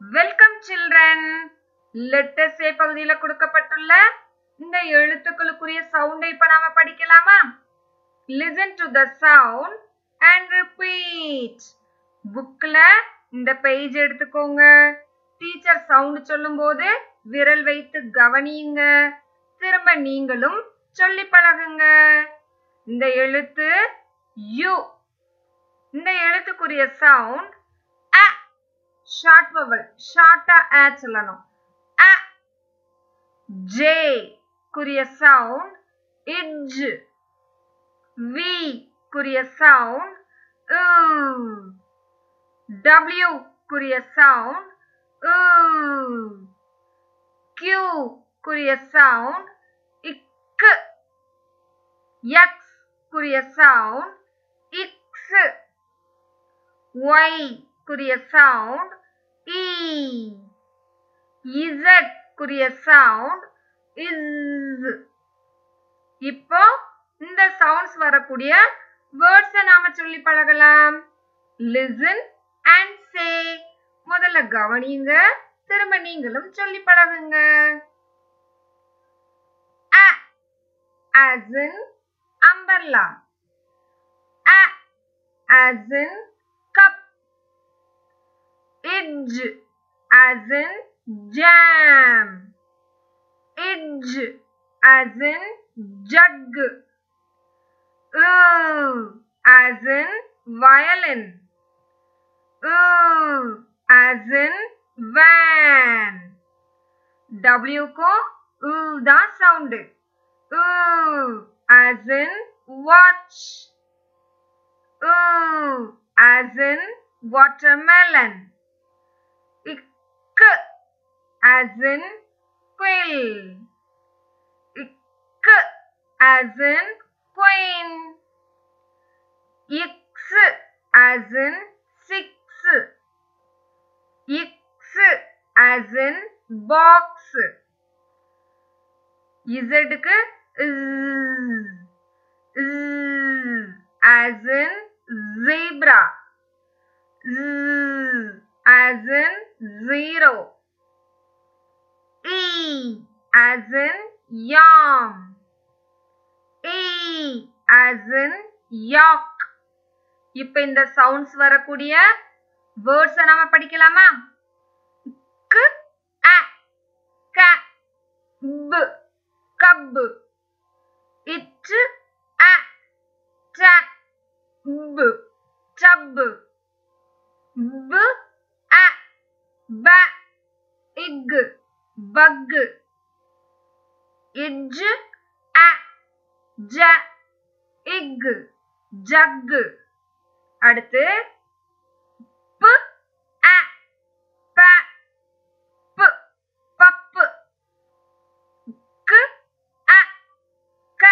Welcome children. Letters ஏ பகுதியில கொடுக்கப்பட்டுள்ள இந்த எழுத்துக்களுக்குரிய சவுண்டை இப்ப நாம படிக்கலாமா? Listen to the sound and repeat. புக்ல இந்த பேஜ் எடுத்துக்கோங்க. டீச்சர் சவுண்ட் சொல்லும்போது விரல் வைத்து கவனியுங்க. திரும்ப நீங்களும் சொல்லி பழகுங்க. இந்த எழுத்து யு. இந்த எழுத்துக்குரிய சவுண்ட் அ. ஷார்ட் வவல், ஷார்ட்டா அ சொல்லணும். அ. ஜே குரிய சவுண்ட் இஜ். வி குரிய சவுண்ட் உ. டபிள்யூ குரிய சவுண்ட் உ. கியூ குரிய சவுண்ட் இக்கு. எக்ஸ் குரிய சவுண்ட் இக்ஸ். ஒய் குரிய சவுண்ட் இ. இசட் குரிய சவுண்ட் இஸ். இப்போ இந்த சவுண்ட்ஸ் வரக்கூடிய வேர்ட்ஸ் நாம சொல்லி பழகலாம். Listen and say. முதல்ல கவனிங்க, திரும்ப நீங்களும் சொல்லி பழகுங்க. அ as in umbrella. A as in cup. Idge as in jam. Idge as in jug. As in violin. As in van. W को da sound. As in watch. As in watermelon. Ik as in quill. Ik as in queen. X as in six. X as in box. Z க்கு as in zebra. As in zero. E as in yam. E as in yak. இப்ப இந்த sounds வரக்கூடிய words நாம படிக்கலாமா? க் அ க ப cup. It a ட ப டப். ப அ ப இக் பக். இஜ் அ ஜ இக் ஜக். அடுத்து ப அ ப ப பப். க அ க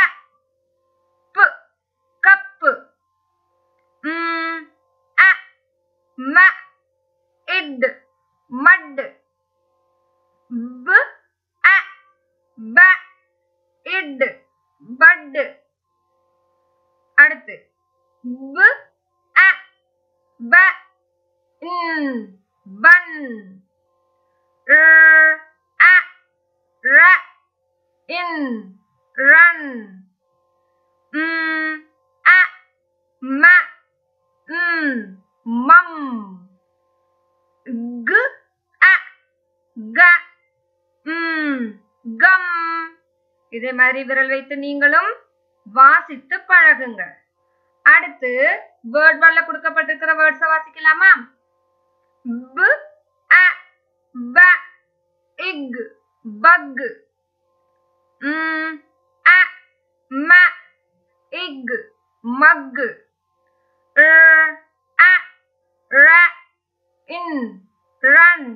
ப கப். அ ம இட் மட். ப அ ப இட் பட். அடுத்து ப அ ப பன். அ ர இன் ரன். அ ம மம். க அ க கம். இதே மாதிரி விரல் வைத்து நீங்களும் வாசித்து பழகுங்க. அடுத்து வேர்ட் வால்ல கொடுக்கப்பட்டிருக்கிற வேர்ட்ஸை வாசிக்கலாமா? ப அ ப இக் பக். அ ம இக் மக். அ ர இன் ரன்.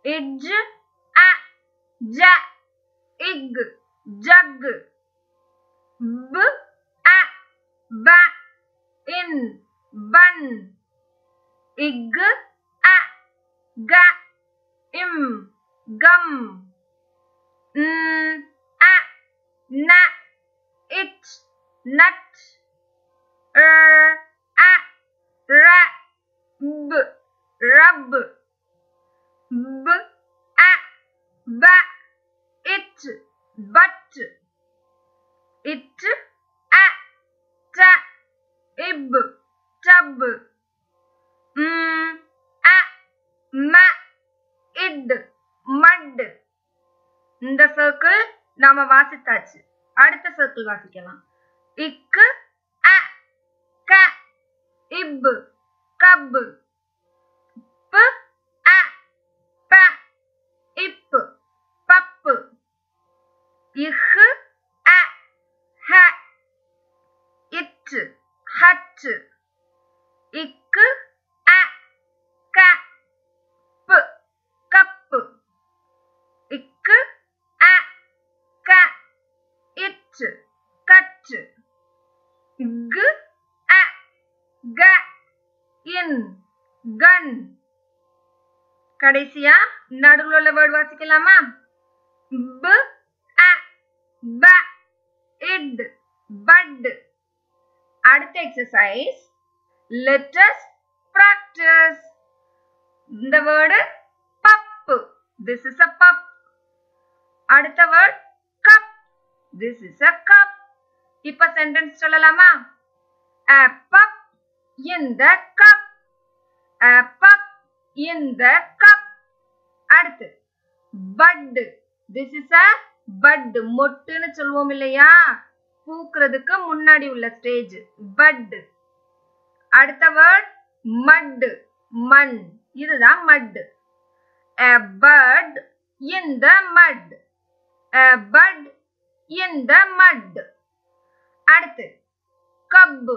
இஜ் அ ஜ இக் ஜக். ப அ ப இன் பன். இக் அ க இம் கம். அ ந இட் நட். அ ர ப ரப். b a ba it but it a ta ib tub a ma id mud. இந்த சர்க்கிள் நாம வாசித்தாச்சு. அடுத்த சர்க்கிள் வாசிக்கலாம். இக்கு அ க இப் கப் ப அ ப இப் பப் இஹ் அ ஹ இட் ஹட் இக்கு அ க ப் கப் இக்கு அ க இட் கட் க் அ க இன் கன். கடைசியா நடுவுல உள்ள வேர்ட் வாசிக்கலாமா? b a b id bud. அடுத்த எக்ஸசைஸ், let us practice. இந்த word pup. this is a pup. அடுத்த word cup. this is a cup. இப்ப சென்டென்ஸ் சொல்லலாமா? a pup in the cup. a pup in the cup. அடுத்து bud. this is a bud. மொட்டுன்னு சொல்லுவோம் இல்லையா, பூக்கிறதுக்கு முன்னாடி உள்ள stage bud. அடுத்த வேர்ட் mud. மண். இதுதான் mud. a bird in the mud. a bird in the mud. அடுத்து cub.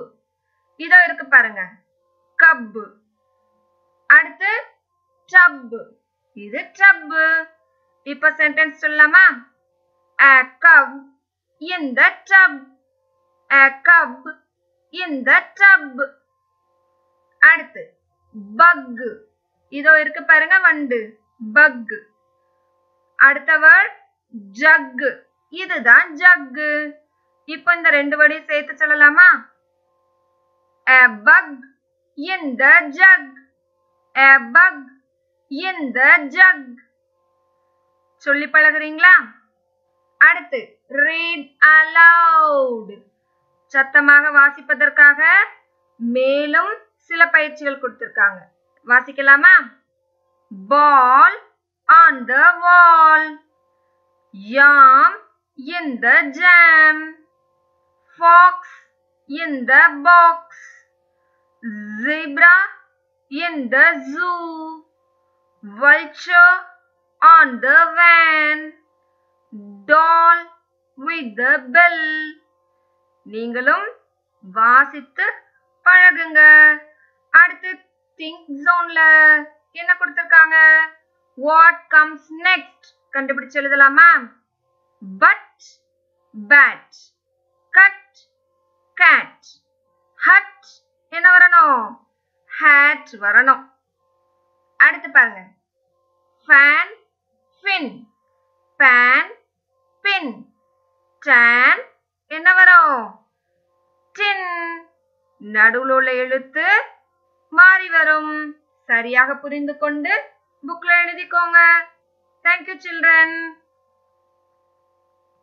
இதோ இருக்கு பாருங்க, cub. அடுத்து tub. இது tub. இப்ப சென்டென்ஸ் சொல்லலாமா? a cub in the tub. a cub in the tub. அடுத்து bug. இதோ இருக்கு பாருங்க வண்டு, bug. அடுத்த வேர்ட் jug. இதுதான் jug. இப்ப இந்த ரெண்டு வேர்டையும் சேர்த்து சொல்லலாமா? a bug in the jug. a bug in the jug. சொல்லி பழகுறீங்களா? அடுத்து read aloud. சத்தமாக வாசிப்பதற்காக மேலும் சில பயிற்சிகள் கொடுத்திருக்காங்க. வாசிக்கலாமா? ball on the wall. yam in the jam. fox in the box. zebra in the zoo. vulture on the van. doll with the bell. நீங்களும் வாசித்து பழகுங்க. அடுத்து think zoneல என்ன கொடுத்திருக்காங்க? what comes next கண்டுபிடிச்சு எழுதலாமா? but bat cut cat hut என்ன வரணும்? hat வரணும். அடுத்து பாருங்க, fan fin pan pin tan என்ன வரும்? tin. நடுவுல உள்ள எழுத்து மாறி வரும். சரியாக புரிந்து கொண்டு புக்ல எழுதிக்கோங்க. Thank you children.